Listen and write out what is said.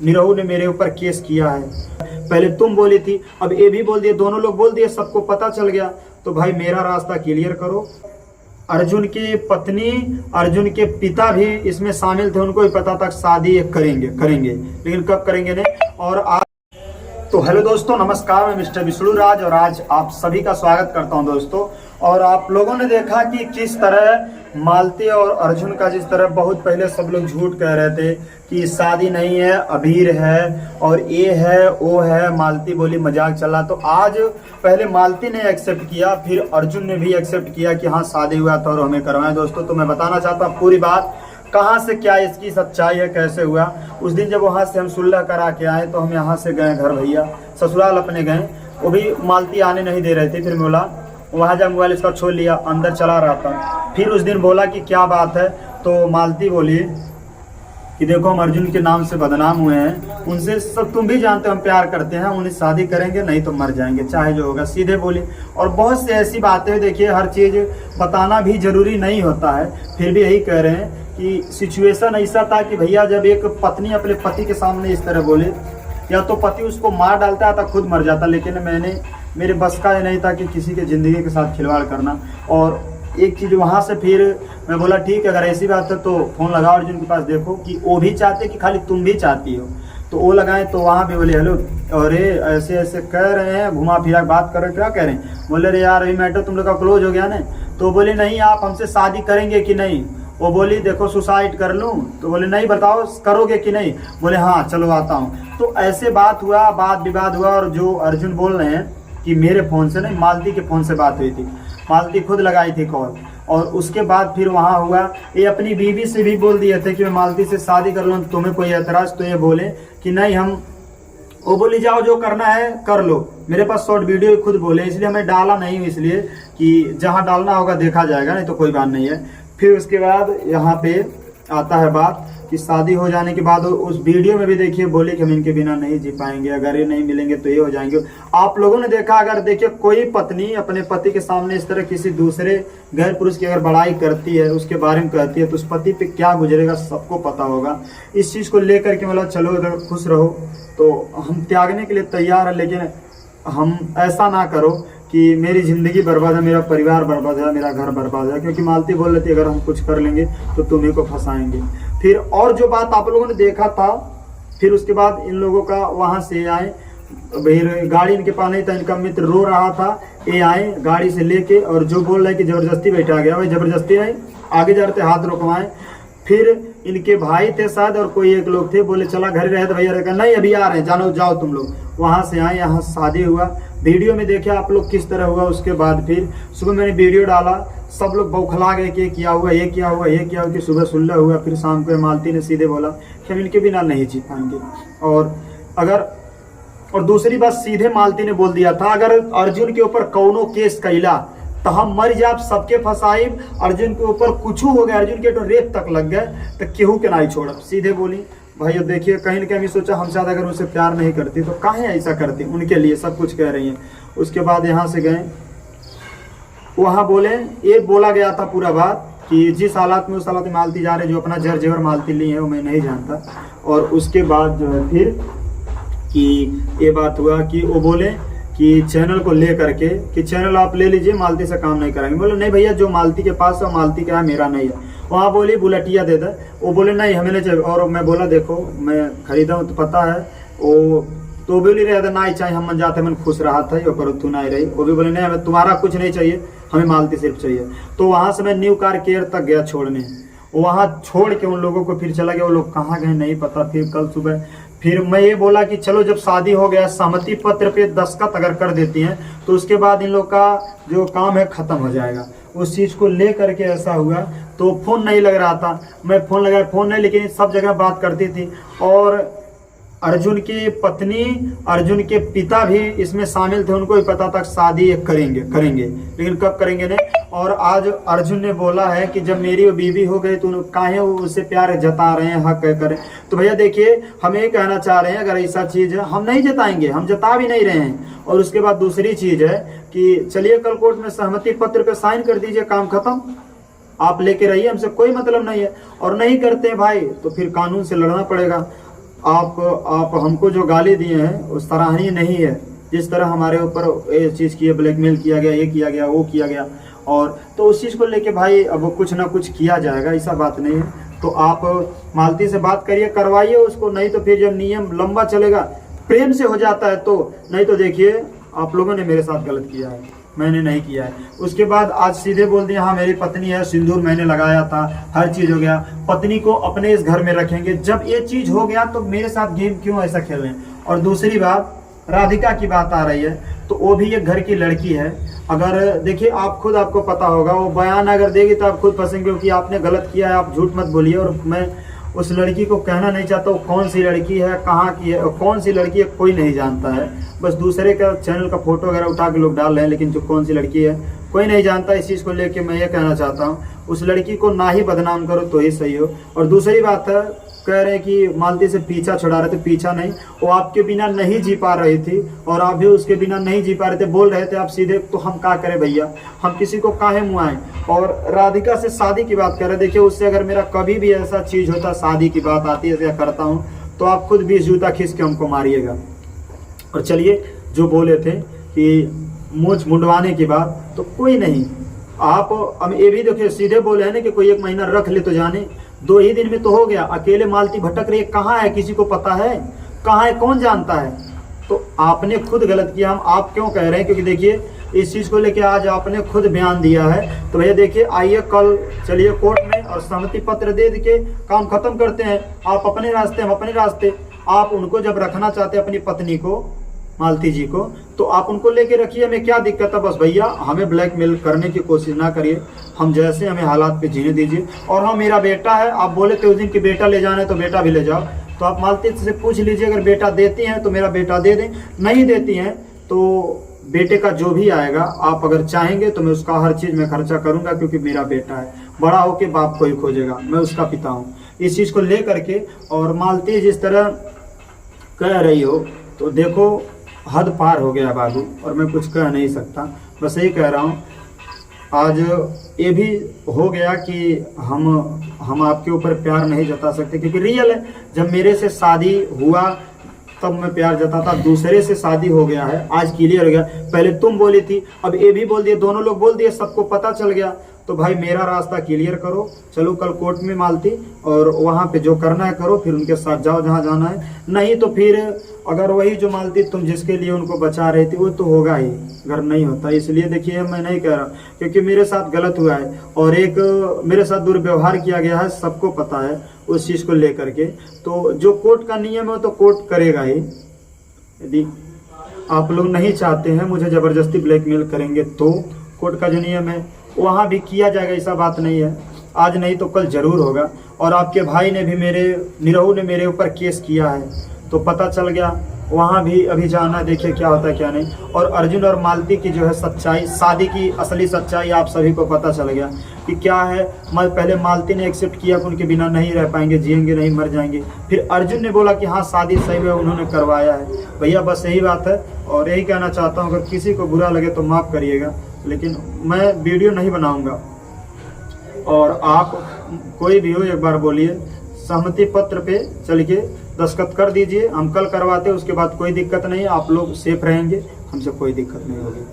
निरहू ने मेरे ऊपर केस किया है। पहले तुम बोली थी, अब ये भी बोल दिए, दोनों लोग बोल दिए, सबको पता चल गया। तो भाई मेरा रास्ता क्लियर करो। अर्जुन की पत्नी, अर्जुन के पिता भी इसमें शामिल थे, उनको भी पता था शादी करेंगे करेंगे, लेकिन कब करेंगे नहीं। और आज तो हेलो दोस्तों, नमस्कार, मैं मिस्टर विष्णु राज और आज आप सभी का स्वागत करता हूं दोस्तों। और आप लोगों ने देखा कि किस तरह मालती और अर्जुन का, जिस तरह बहुत पहले सब लोग झूठ कह रहे थे कि शादी नहीं है, अबीर है और ये है वो है, मालती बोली मजाक चला। तो आज पहले मालती ने एक्सेप्ट किया, फिर अर्जुन ने भी एक्सेप्ट किया कि हाँ शादी हुआ था और हमें करवाएं। दोस्तों तो मैं बताना चाहता हूँ पूरी बात, कहाँ से क्या इसकी सच्चाई है, कैसे हुआ। उस दिन जब वहाँ से हम सुलह करा के आए तो हम यहाँ से गए घर भैया, ससुराल अपने गए, वो भी मालती आने नहीं दे रहे थे। फिर बोला वहाँ जब मोबाइल इसका छोड़ लिया, अंदर चला रहा था। फिर उस दिन बोला कि क्या बात है, तो मालती बोली कि देखो हम अर्जुन के नाम से बदनाम हुए हैं, उनसे सब तुम भी जानते हो हम प्यार करते हैं, उन्हें शादी करेंगे नहीं तो मर जाएंगे, चाहे जो होगा, सीधे बोली। और बहुत से ऐसी बातें, देखिए हर चीज़ बताना भी जरूरी नहीं होता है, फिर भी यही कह रहे हैं कि सिचुएशन ऐसा था कि भैया जब एक पत्नी अपने पति के सामने इस तरह बोले, या तो पति उसको मार डालता है तो खुद मर जाता, लेकिन मेरे बस का ये नहीं था कि किसी के ज़िंदगी के साथ खिलवाड़ करना। और एक चीज़ वहाँ से फिर मैं बोला ठीक है, अगर ऐसी बात है तो फ़ोन लगाओ अर्जुन के पास, देखो कि वो भी चाहते कि खाली तुम भी चाहती हो। तो वो लगाए तो वहाँ भी बोले हेलो, अरे ऐसे ऐसे कह रहे हैं, घुमा फिरा बात कर रहे, क्या कह रहे हैं। बोले रे यार अभी मैटर तुम लोग का क्लोज हो गया ना। तो बोले नहीं आप हमसे शादी करेंगे कि नहीं। वो बोली देखो सुसाइड कर लूँ, तो बोले नहीं बताओ करोगे कि नहीं। बोले हाँ चलो आता हूँ। तो ऐसे बात हुआ, बात विवाद हुआ। और जो अर्जुन बोल रहे हैं कि मेरे फ़ोन से नहीं, मालती के फ़ोन से बात हुई थी, मालती खुद लगाई थी कॉल। और उसके बाद फिर वहाँ हुआ, ये अपनी बीवी से भी बोल दिए थे कि मैं मालती से शादी कर लूँ, तुम्हें कोई एतराज़। तो ये बोले कि नहीं हम, वो बोली जाओ जो करना है कर लो। मेरे पास शॉर्ट वीडियो खुद बोले, इसलिए हमें डाला नहीं हूँ, इसलिए कि जहाँ डालना होगा देखा जाएगा, नहीं तो कोई बात नहीं है। फिर उसके बाद यहाँ पे आता है बात कि शादी हो जाने के बाद उस वीडियो में भी देखिए बोले कि हम इनके बिना नहीं जी पाएंगे, अगर ये नहीं मिलेंगे तो ये हो जाएंगे। आप लोगों ने देखा, अगर देखिए कोई पत्नी अपने पति के सामने इस तरह किसी दूसरे गैर पुरुष की अगर बड़ाई करती है, उसके बारे में कहती है, तो उस पति पे क्या गुजरेगा सबको पता होगा। इस चीज़ को लेकर के मतलब चलो अगर खुश रहो तो हम त्यागने के लिए तैयार है, लेकिन हम ऐसा ना करो कि मेरी ज़िंदगी बर्बाद है, मेरा परिवार बर्बाद है, मेरा घर बर्बाद है। क्योंकि मालती बोल रही थी अगर हम कुछ कर लेंगे तो तुम्हें को फंसाएंगे। फिर और जो बात आप लोगों ने देखा था, फिर उसके बाद इन लोगों का वहाँ से आए, फिर गाड़ी इनके पास नहीं था, इनका मित्र रो रहा था, ये आए गाड़ी से लेके, और जो बोल रहे कि ज़बरदस्ती बैठा गया, वही ज़बरदस्ती आए, आगे जा रहे थे हाथ रोकवाएं। फिर इनके भाई थे शायद और कोई एक लोग थे, बोले चला घर रहे, तो भैया रखा नहीं अभी आ रहे हैं, जानो जाओ तुम लोग। वहाँ से आए, यहाँ शादी हुआ। वीडियो में देखे आप लोग किस तरह हुआ। उसके बाद फिर सुबह मैंने वीडियो डाला, सब लोग बौखला गए कि क्या हुआ, ये क्या हुआ, ये क्या हुआ। कि सुबह सुलह हुआ, फिर शाम को मालती ने सीधे बोला कि हम इनके बिना नहीं जी पाएंगे। और दूसरी बात सीधे मालती ने बोल दिया था, अगर अर्जुन के ऊपर कौनो केस कैला तो हम मर जाब, सबके फंसाइब, अर्जुन के ऊपर कुछ हो गया, अर्जुन के तो रेप तक लग गए तो केहू के नहीं छोड़ब। सीधे बोली। भाई अब देखिए कहीं ना कहीं सोचा हम शायद अगर उनसे प्यार नहीं करती तो काहे ऐसा करती, उनके लिए सब कुछ कह रही हैं। उसके बाद यहाँ से गए, वहाँ बोले, ये बोला गया था पूरा बात कि जिस हालात में उस हालात में मालती जा रहे, जो अपना जर जेवर मालती ली है वो मैं नहीं जानता। और उसके बाद जो है फिर कि ये बात हुआ कि वो बोले कि चैनल को ले करके कि चैनल आप ले लीजिए, मालती से काम नहीं कराएंगे। बोले नहीं भैया जो मालती के पास है मालती का है, मेरा नहीं है। वहाँ बोली बुलेटिया दे दे, वो बोले नहीं हमें नहीं चाहिए। और मैं बोला देखो मैं खरीदा हूँ तो पता है, वो तो बोली रहे ना ही चाहिए, हम मन जाते मन खुश रहा था, पर तू नहीं रही। वो भी बोले नहीं हमें तुम्हारा कुछ नहीं चाहिए, हमें मालती सिर्फ चाहिए। तो वहाँ से मैं न्यू कार केयर तक गया छोड़ने, वहाँ छोड़ के उन लोगों को फिर चला गया। वो लोग कहाँ गए नहीं पता। फिर कल सुबह फिर मैं ये बोला कि चलो जब शादी हो गया, सहमति पत्र पे दस्तखत अगर कर देती हैं तो उसके बाद इन लोग का जो काम है ख़त्म हो जाएगा। उस चीज़ को ले करके ऐसा हुआ। तो फ़ोन नहीं लग रहा था, मैं फ़ोन लगाया, फ़ोन नहीं, लेकिन सब जगह बात करती थी। और अर्जुन की पत्नी, अर्जुन के पिता भी इसमें शामिल थे, उनको भी पता था शादी करेंगे करेंगे, लेकिन कब करेंगे नहीं। और आज अर्जुन ने बोला है कि जब मेरी वो बीवी हो गई तो काहे उससे प्यार जता रहे हैं, हक करें। तो भैया देखिए हम ये कहना चाह रहे हैं, अगर ऐसा चीज़ है हम नहीं जताएंगे, हम जता भी नहीं रहे हैं। और उसके बाद दूसरी चीज़ है कि चलिए कल कोर्ट में सहमति पत्र पर साइन कर दीजिए, काम खत्म, आप लेके रहिए, हमसे कोई मतलब नहीं है। और नहीं करते हैं भाई तो फिर कानून से लड़ना पड़ेगा। आप हमको जो गाली दिए हैं वो सराहनीय नहीं है। जिस तरह हमारे ऊपर ये चीज़ की ब्लैकमेल किया गया, ये किया गया, वो किया गया, और तो उस चीज़ को लेके भाई अब कुछ ना कुछ किया जाएगा, ऐसा बात नहीं है। तो आप मालती से बात करिए, करवाइए उसको, नहीं तो फिर जब नियम लंबा चलेगा, प्रेम से हो जाता है तो, नहीं तो देखिए आप लोगों ने मेरे साथ गलत किया है, मैंने नहीं किया है। उसके बाद आज सीधे बोल दिया हाँ मेरी पत्नी है, सिंदूर मैंने लगाया था, हर चीज़ हो गया, पत्नी को अपने इस घर में रखेंगे। जब ये चीज़ हो गया तो मेरे साथ गेम क्यों ऐसा खेल रहे हैं। और दूसरी बात, राधिका की बात आ रही है, तो वो भी एक घर की लड़की है। अगर देखिए आप खुद, आपको पता होगा, वो बयान अगर देगी तो आप खुद फंसेंगे, क्योंकि आपने गलत किया है, आप झूठ मत बोलिए। और मैं उस लड़की को कहना नहीं चाहता वो कौन सी लड़की है, कहाँ की है, कौन सी लड़की है कोई नहीं जानता है, बस दूसरे का चैनल का फोटो वगैरह उठा के लोग डाल रहे हैं, लेकिन जो कौन सी लड़की है कोई नहीं जानता। इस चीज़ को लेके मैं ये कहना चाहता हूँ, उस लड़की को ना ही बदनाम करो तो ही सही हो। और दूसरी बात है, कह रहे हैं कि मालती से पीछा छुड़ा रहे थे, पीछा नहीं, वो आपके बिना नहीं जी पा रही थी और आप भी उसके बिना नहीं जी पा रहे थे, बोल रहे थे आप सीधे, तो हम क्या करें भैया, हम किसी को काहे मुआएं। और राधिका से शादी की बात कर रहे, देखिए उससे अगर मेरा कभी भी ऐसा चीज़ होता, शादी की बात आती है या करता हूँ, तो आप खुद 20 जूता खींच के हमको मारिएगा। और चलिए, जो बोले थे कि मूछ मुंडवाने की बात, तो कोई नहीं, आप हम ये भी देखिए सीधे बोले हैं ना कि कोई 1 महीना रख ले तो जाने, 2 ही दिन में तो हो गया। अकेले मालती भटक रही है, कहाँ है, किसी को पता है कहाँ है, कौन जानता है। तो आपने खुद गलत किया, हम आप क्यों कह रहे हैं, क्योंकि देखिए इस चीज़ को लेके आज आपने खुद बयान दिया है। तो भैया देखिए, आइए कल चलिए कोर्ट में और सहमति पत्र दे के काम खत्म करते हैं। आप अपने रास्ते, हम अपने रास्ते। आप उनको जब रखना चाहते हैं, अपनी पत्नी को, मालती जी को, तो आप उनको लेके रखिए, हमें क्या दिक्कत है। बस भैया हमें ब्लैकमेल करने की कोशिश ना करिए, हम जैसे हमें हालात पे जीने दीजिए। और हाँ, मेरा बेटा है, आप बोले थे उस दिन कि बेटा ले जाना है तो बेटा भी ले जाओ, तो आप मालती से पूछ लीजिए, अगर बेटा देती हैं तो मेरा बेटा दे दें, नहीं देती हैं तो बेटे का जो भी आएगा, आप अगर चाहेंगे तो मैं उसका हर चीज़ में खर्चा करूंगा, क्योंकि मेरा बेटा है, बड़ा होके बाप को ही खोजेगा, मैं उसका पिता हूँ। इस चीज़ को ले करके, और मालती जिस तरह कह रही हो, तो देखो हद पार हो गया बाबू, और मैं कुछ कह नहीं सकता, बस यही कह रहा हूँ। आज ये भी हो गया कि हम आपके ऊपर प्यार नहीं जता सकते, क्योंकि रियल है, जब मेरे से शादी हुआ तब मैं प्यार जताता, दूसरे से शादी हो गया है, आज क्लियर हो गया। पहले तुम बोली थी, अब ये भी बोल दिए, दोनों लोग बोल दिए, सबको पता चल गया। तो भाई मेरा रास्ता क्लियर करो, चलो कल कोर्ट में मालती, और वहाँ पे जो करना है करो, फिर उनके साथ जाओ जहाँ जाना है। नहीं तो फिर अगर वही जो मालती तुम जिसके लिए उनको बचा रही थी, वो तो होगा ही, घर नहीं होता। इसलिए देखिए मैं नहीं कह रहा, क्योंकि मेरे साथ गलत हुआ है, और एक मेरे साथ दुर्व्यवहार किया गया है, सबको पता है उस चीज़ को लेकर के। तो जो कोर्ट का नियम है तो कोर्ट करेगा ही। यदि आप लोग नहीं चाहते हैं मुझे ज़बरदस्ती ब्लैकमेल करेंगे, तो कोर्ट का जो नियम है वहाँ भी किया जाएगा, ऐसा बात नहीं है। आज नहीं तो कल जरूर होगा। और आपके भाई ने भी, मेरे निरहू ने मेरे ऊपर केस किया है, तो पता चल गया, वहाँ भी अभी जाना, देखिए क्या होता है क्या नहीं। और अर्जुन और मालती की जो है सच्चाई, शादी की असली सच्चाई आप सभी को पता चल गया कि क्या है। पहले मालती ने एक्सेप्ट किया कि उनके बिना नहीं रह पाएंगे, जिएंगे नहीं, मर जाएंगे। फिर अर्जुन ने बोला कि हाँ शादी सही है, उन्होंने करवाया है। भैया बस यही बात है, और यही कहना चाहता हूँ, अगर किसी को बुरा लगे तो माफ़ करिएगा, लेकिन मैं वीडियो नहीं बनाऊँगा। और आप कोई भी हो, एक बार बोलिए, सहमति पत्र पे चल के दस्तखत कर दीजिए, हम कल करवाते, उसके बाद कोई दिक्कत नहीं, आप लोग सेफ रहेंगे, हमसे कोई दिक्कत नहीं होगी।